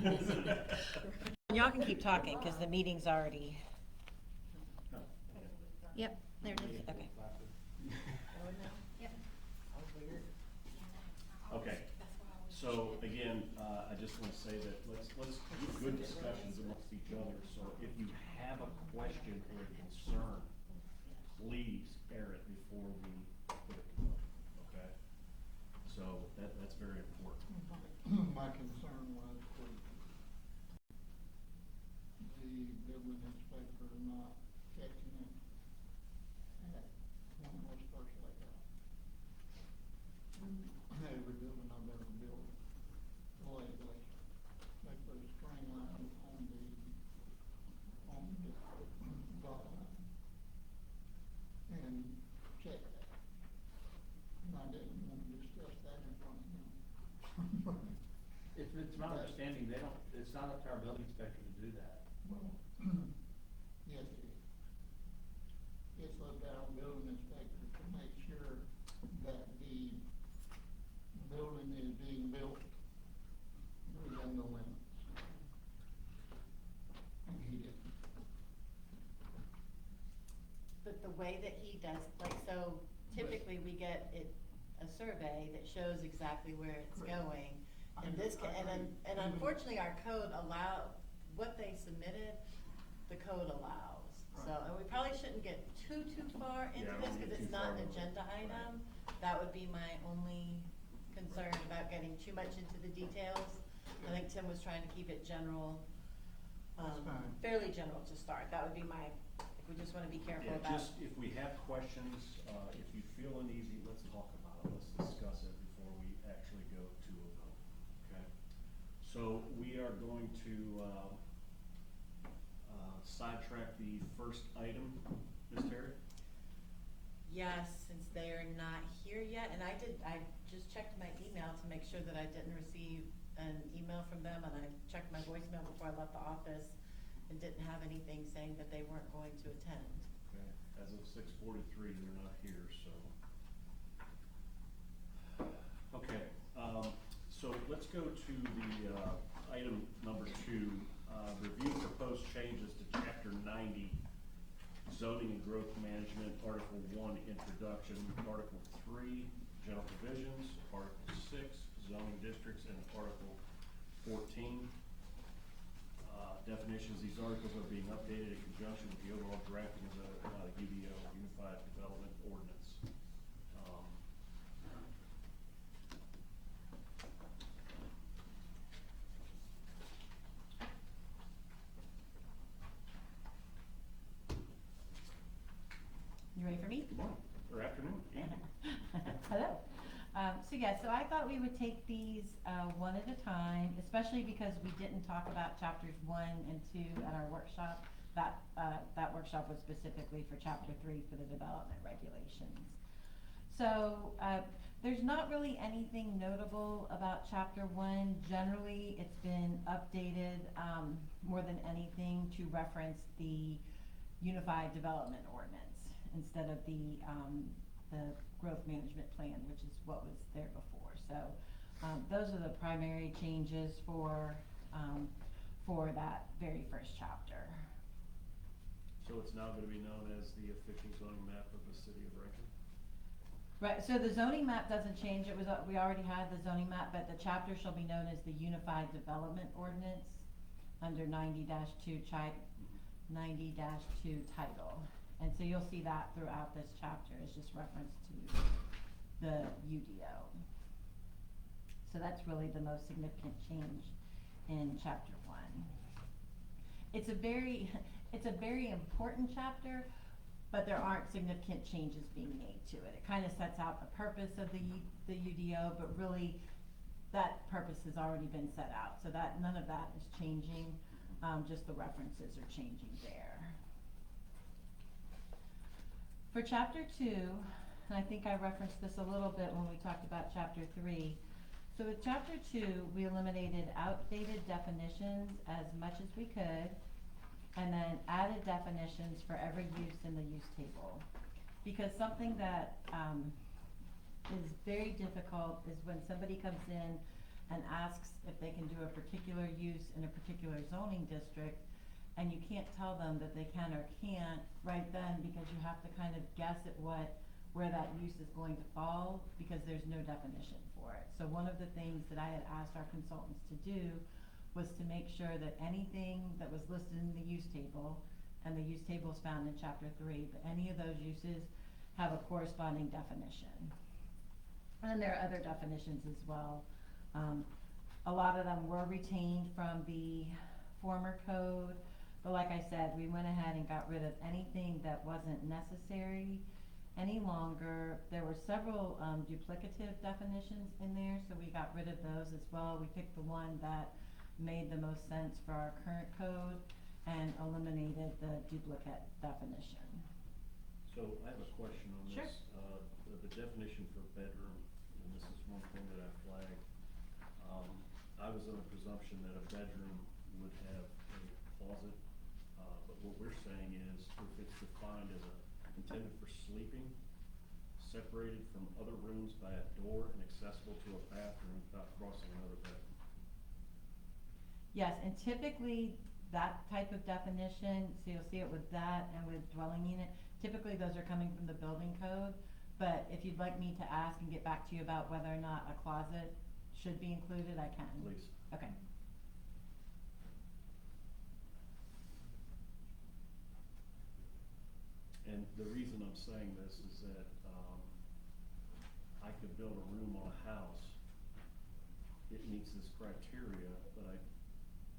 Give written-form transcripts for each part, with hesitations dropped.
Y'all can keep talking, cause the meeting's already, Yep, there it is. okay. Yep. Okay, so again, I just wanna say that let's have good discussions amongst each other, so if you have a question or a concern, please air it before we put it to vote, okay? So that's very important. My concern was with the building inspector not catching it at when it was first laid out. Every building I've ever built lately, they put a string line on the dot line and check that. And I didn't want to discuss that in front of him. It's my understanding, it's not up to our building inspector to do that. Well, yes, it is. It's up to our building inspector to make sure that the building is being built within the limits. And he didn't. But the way that he does, like, so typically we get a survey that shows exactly where it's Correct. going. And this, and unfortunately, our code what they submitted, the code allows. So, Right. and we probably shouldn't get too far into Yeah, I this, don't cause get it's too not far an into it. agenda item. That would be my only concern about getting too much into the details. I think Tim was trying to keep it general, That's fine. fairly general to start. That would be we just wanna be careful Yeah, about. just, if we have questions, if you feel uneasy, let's talk about it, let's discuss it before we actually go to a vote, okay? So we are going to, sidetrack the first item, Ms. Terry? Yes, since they're not here yet, and I just checked my email to make sure that I didn't receive an email from them, and I checked my voicemail before I left the office and didn't have anything saying that they weren't going to attend. Okay, as of 6:43, they're not here, so. Okay, so let's go to the, item number 2, review proposed changes to chapter 90, zoning and growth management, article 1, introduction, article 3, general provisions, article 6, zoning districts, and article 14. Definitions, these articles are being updated in conjunction with the overall drafting of the UDO, Unified Development Ordinance. You ready for me? Good morning, or afternoon, evening. Hello. So I thought we would take these one at a time, especially because we didn't talk about chapters 1 and 2 at our workshop. That workshop was specifically for chapter 3 for the development regulations. So there's not really anything notable about chapter 1. Generally, it's been updated more than anything to reference the Unified Development Ordinance instead of the growth management plan, which is what was there before. So those are the primary changes for that very first chapter. So it's now gonna be known as the official zoning map of the city of Rankin? Right, so the zoning map doesn't change. It was, we already had the zoning map, but the chapter shall be known as the Unified Development Ordinance under 90-2 title. And so you'll see that throughout this chapter is just reference to the UDO. So that's really the most significant change in chapter 1. It's a very important chapter, but there aren't significant changes being made to it. It kind of sets out the purpose of the UDO, but really that purpose has already been set out. So that none of that is changing, just the references are changing there. For chapter 2, and I think I referenced this a little bit when we talked about chapter 3. So with chapter 2, we eliminated outdated definitions as much as we could, and then added definitions for every use in the use table. Because something that is very difficult is when somebody comes in and asks if they can do a particular use in a particular zoning district, and you can't tell them that they can or can't right then, because you have to kind of guess at where that use is going to fall, because there's no definition for it. So one of the things that I had asked our consultants to do was to make sure that anything that was listed in the use table, and the use table is found in chapter 3, but any of those uses have a corresponding definition. And there are other definitions as well. A lot of them were retained from the former code, but like I said, we went ahead and got rid of anything that wasn't necessary any longer. There were several duplicative definitions in there, so we got rid of those as well. We picked the one that made the most sense for our current code and eliminated the duplicate definition. So I have a question on Sure. this. The definition for bedroom, and this is one thing that I flagged. I was under the presumption that a bedroom would have a closet, but what we're saying is if it's defined as intended for sleeping, separated from other rooms by a door and accessible to a bathroom without crossing another bedroom. Yes, and typically that type of definition, so you'll see it with that and with dwelling unit, typically those are coming from the building code. But if you'd like me to ask and get back to you about whether or not a closet should be included, I can. Please. Okay. And the reason I'm saying this is that, I could build a room on a house. It meets this criteria, but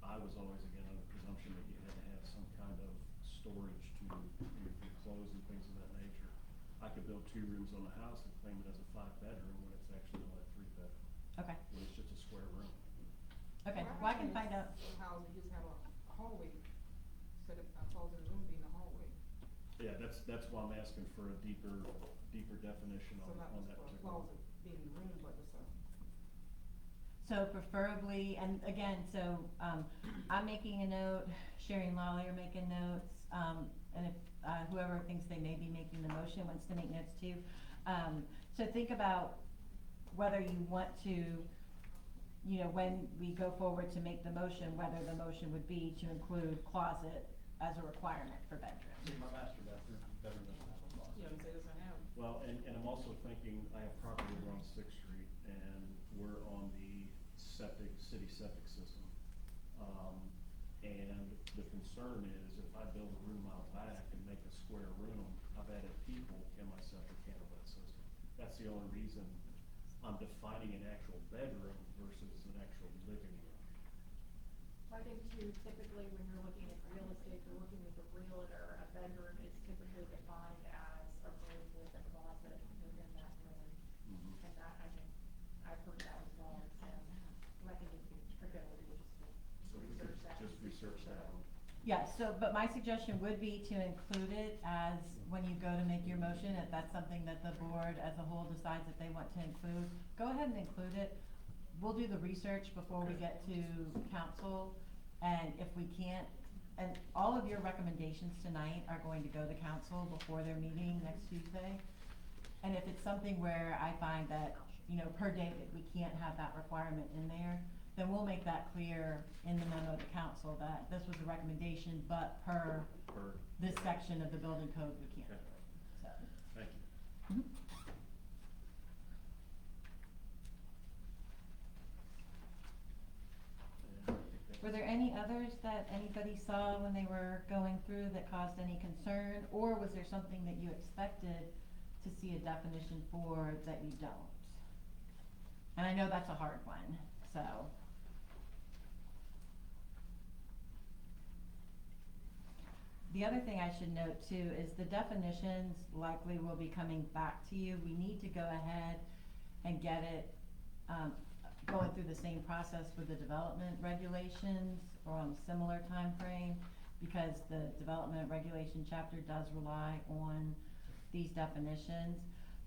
I was always again under the presumption that you had to have some kind of storage to your clothes and things of that nature. I could build 2 rooms on a house and claim it as a 5-bedroom when it's actually only a 3-bedroom, Okay. when it's just a square room. Okay, well, I can find out. How we just have a hallway, instead of a closet room being a hallway. Yeah, that's why I'm asking for a deeper definition So not on just that for a particular. closet being the room, but it's a. So preferably, and again, so, I'm making a note, Sherry and Lolly are making notes, and if, whoever thinks they may be making the motion wants to make notes too. So think about whether you want to, when we go forward to make the motion, whether the motion would be to include closet as a requirement for bedroom. See, my master bedroom doesn't have a closet. Yeah, it doesn't have. Well, and I'm also thinking, I have property over on Sixth Street, and we're on the city septic system. And the concern is, if I build a room out back and make a square room, I've added people, can my septic handle that system? That's the only reason I'm defining an actual bedroom versus an actual living room. I think too, typically when you're looking at real estate, you're looking with a realtor, a bedroom is typically defined as a room with a closet within that room. Mhm. And that, I think, I've heard that as well, and I think it's a good ability just to So if we could research that. just research that one. Yeah, so, but my suggestion would be to include it as, when you go to make your motion, if that's something that the board as a whole decides that they want to include, go ahead and include it. We'll do the research before we get to council, and if we can't, and all of your recommendations tonight are going to go to council before their meeting next Tuesday. And if it's something where I find that, per David, we can't have that requirement in there, then we'll make that clear in the memo to council that this was a recommendation, but per Per, this section of the building code, we can't do Okay. it, so. thank you. And I think that Were was- there any others that anybody saw when they were going through that caused any concern, or was there something that you expected to see a definition for that you don't? And I know that's a hard one, so. The other thing I should note too is the definitions likely will be coming back to you. We need to go ahead and get it, going through the same process with the development regulations or on a similar time frame, because the development regulation chapter does rely on these definitions.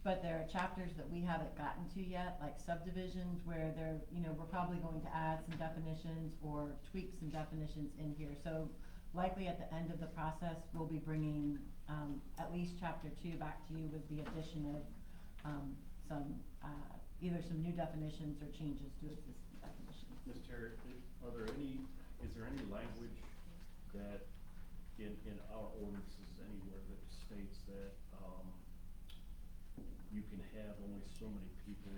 But there are chapters that we haven't gotten to yet, like subdivisions, where we're probably going to add some definitions or tweak some definitions in here. So likely at the end of the process, we'll be bringing, at least chapter 2 back to you with the addition of, some, either some new definitions or changes to existing definitions. Ms. Terry, is there any language that in our ordinances anywhere that states that, you can have only so many people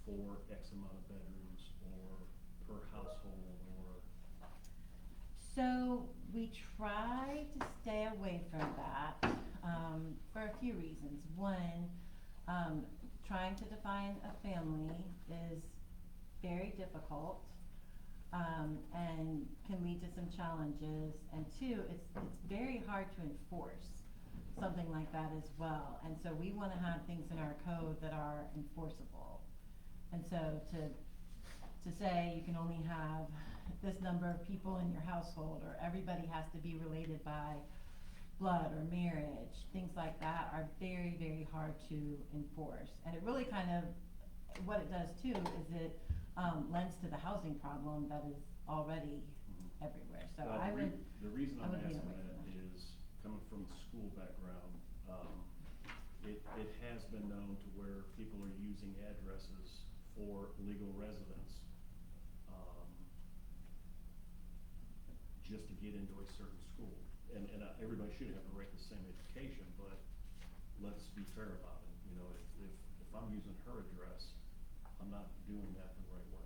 for X amount of bedrooms or per household or? So we try to stay away from that, for a few reasons. One, trying to define a family is very difficult, and can lead to some challenges. And two, it's very hard to enforce something like that as well. And so we wanna have things in our code that are enforceable. And so to say you can only have this number of people in your household, or everybody has to be related by blood or marriage, things like that are very, very hard to enforce. And it really kind of, what it does too is it lends to the housing problem that is already everywhere. So Well, I would, The reason I I'm would be asking away from that that. is, coming from a school background, it has been known to where people are using addresses for legal residence, just to get into a certain school. And everybody should have the right to the same education, but let's be fair about it. You know, if I'm using her address, I'm not doing that the right way.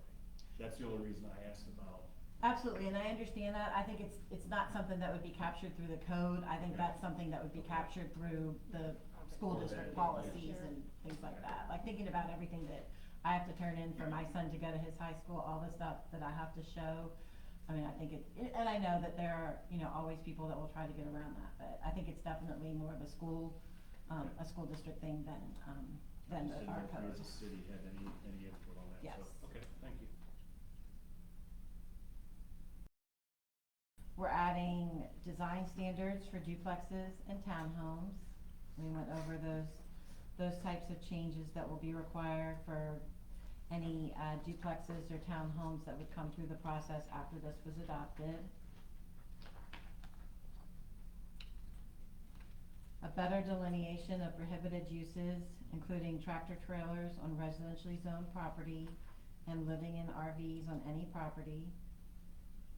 That's the only reason I asked about. absolutely, and I understand that. I think it's not something that would be captured through the code. I think that's something that would be captured through the school district policies and things like that. Like thinking about everything that I have to turn in for my son to go to his high school, all the stuff that I have to show. I mean, I think and I know that there are, always people that will try to get around that, but I think it's definitely more of a school district thing than Just didn't our know if code. you as a city had any input on that, so, Yes. okay, thank you. We're adding design standards for duplexes and townhomes. We went over those types of changes that will be required for any duplexes or townhomes that would come through the process after this was adopted. A better delineation of prohibited uses, including tractor trailers on residentially zoned property and living in RVs on any property.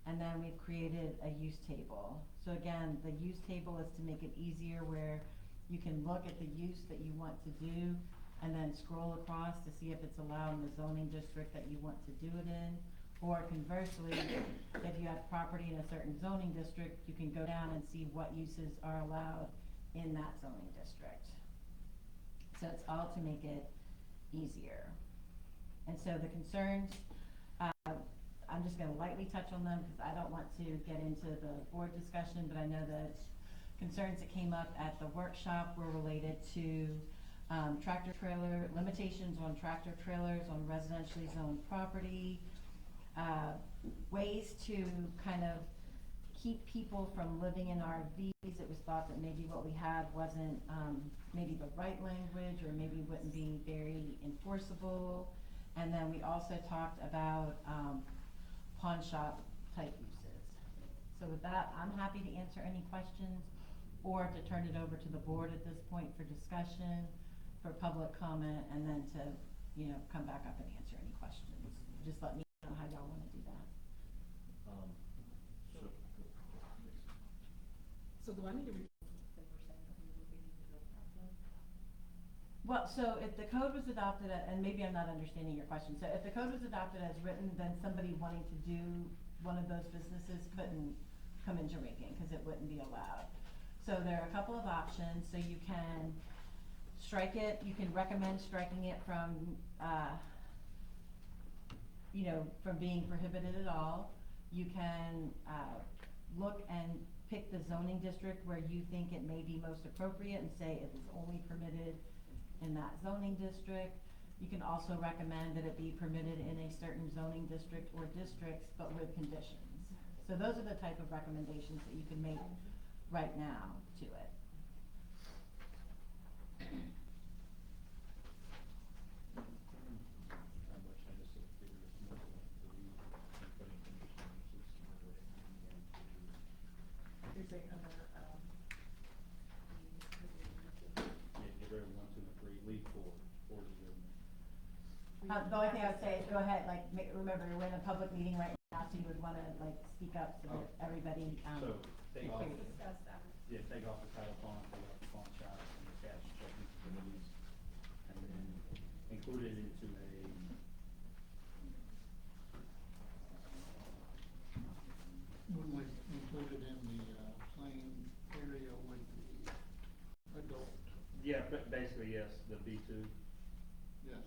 And then we've created a use table. So again, the use table is to make it easier where you can look at the use that you want to do and then scroll across to see if it's allowed in the zoning district that you want to do it in. Or conversely, if you have property in a certain zoning district, you can go down and see what uses are allowed in that zoning district. So it's all to make it easier. And so the concerns, I'm just gonna lightly touch on them because I don't want to get into the board discussion, but I know that concerns that came up at the workshop were related to tractor trailer, limitations on tractor trailers on residentially zoned property, ways to kind of keep people from living in RVs. It was thought that maybe what we had wasn't maybe the right language, or maybe wouldn't be very enforceable. And then we also talked about pawn shop type uses. So with that, I'm happy to answer any questions or to turn it over to the board at this point for discussion, for public comment, and then to, come back up and answer any questions. Just let me know how y'all wanna do that. So, So do I need to read what they were saying that we were being adopted? Well, so if the code was adopted, and maybe I'm not understanding your question, so if the code was adopted as written, then somebody wanting to do one of those businesses couldn't come into Rankin, cause it wouldn't be allowed. So there are a couple of options, so you can strike it, you can recommend striking it from, from being prohibited at all. You can, look and pick the zoning district where you think it may be most appropriate and say it is only permitted in that zoning district. You can also recommend that it be permitted in a certain zoning district or districts, but with conditions. So those are the type of recommendations that you can make right now to it. How much I just figured it's more than putting conditional uses in the way You're saying under, Yeah, get rid of 1, 2, and 3, leave 4, 4 is good. The only thing I would say is go ahead, like, remember, we're in a public meeting right now, so you would wanna, like, speak up so that everybody, So, take off, Period. Discuss that. yeah, take off the title pawn, take off the pawn shop and the cash checking facilities, and then include it into a, When we included in the, same area with the adult, yeah, but basically, yes, the B two. yes.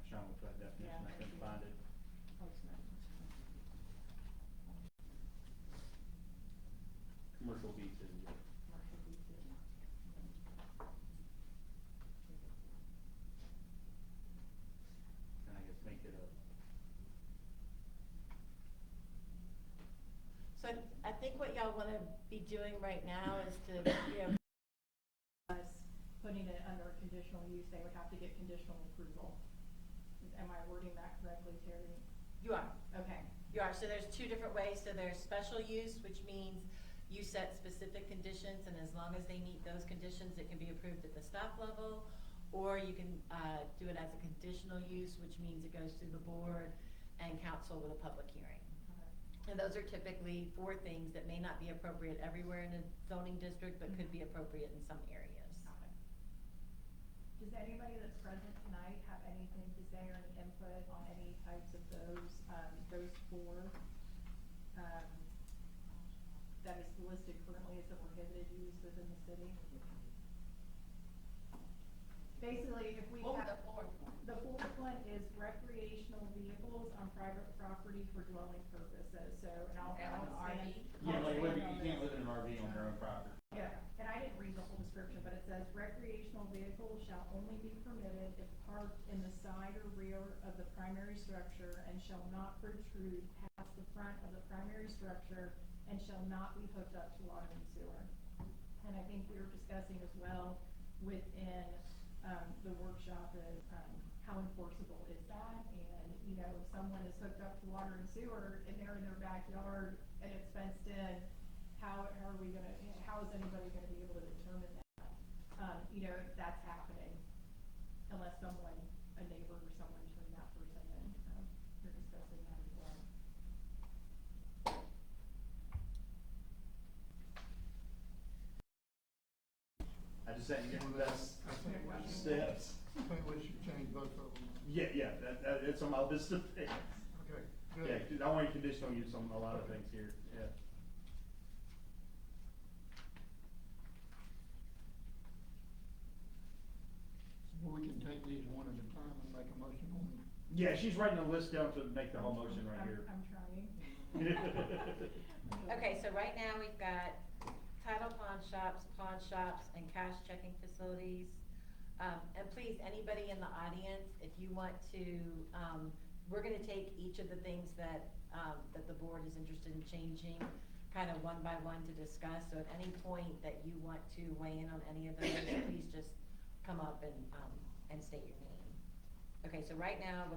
Sean looked for that definition, I couldn't find it. Commercial B two, yeah. And I guess make it a, So I think what y'all wanna be doing right now is to, Us putting it under conditional use, they would have to get conditional approval. Am I wording that correctly, Terry? you are. Okay. You are, so there's two different ways, so there's special use, which means you set specific conditions, and as long as they meet those conditions, it can be approved at the stop level, or you can, do it as a conditional use, which means it goes through the board and council with a public hearing. And those are typically for things that may not be appropriate everywhere in a zoning district, but could be appropriate in some areas. Does anybody that's present tonight have anything to say or any input on any types of those four, that is listed currently as a prohibited use within the city? Basically, if we What was have. the fourth one? The fourth one is recreational vehicles on private property for dwelling purposes, so, and I'll Okay, like an expand. RV? yeah, I'll like, expand you on can't this. live in an RV on your own property. Yeah, and I didn't read the whole description, but it says recreational vehicles shall only be permitted if parked in the side or rear of the primary structure and shall not protrude past the front of the primary structure and shall not be hooked up to water and sewer. And I think we were discussing as well within, the workshop is, how enforceable is that? And, you know, if someone is hooked up to water and sewer and they're in their backyard and it's fenced in, how are we gonna, how is anybody gonna be able to determine that? You know, if that's happening, unless someone, a neighbor or someone turned that person in, we're discussing that as well. I just said, you know, that's I think we should- steps. I think we should change both of them. Yeah, yeah, that, it's on my list of things. Okay, Yeah, good. I want conditional use on a lot of things here, yeah. Well, we can take these one at a time and make a motion on them. Yeah, she's writing a list down to make the whole motion right here. I'm trying. Okay, so right now we've got title pawn shops, and cash checking facilities. And please, anybody in the audience, if you want to, we're gonna take each of the things that, that the board is interested in changing, kind of one by one to discuss. So at any point that you want to weigh in on any of those, please just come up and state your name. Okay, so right now,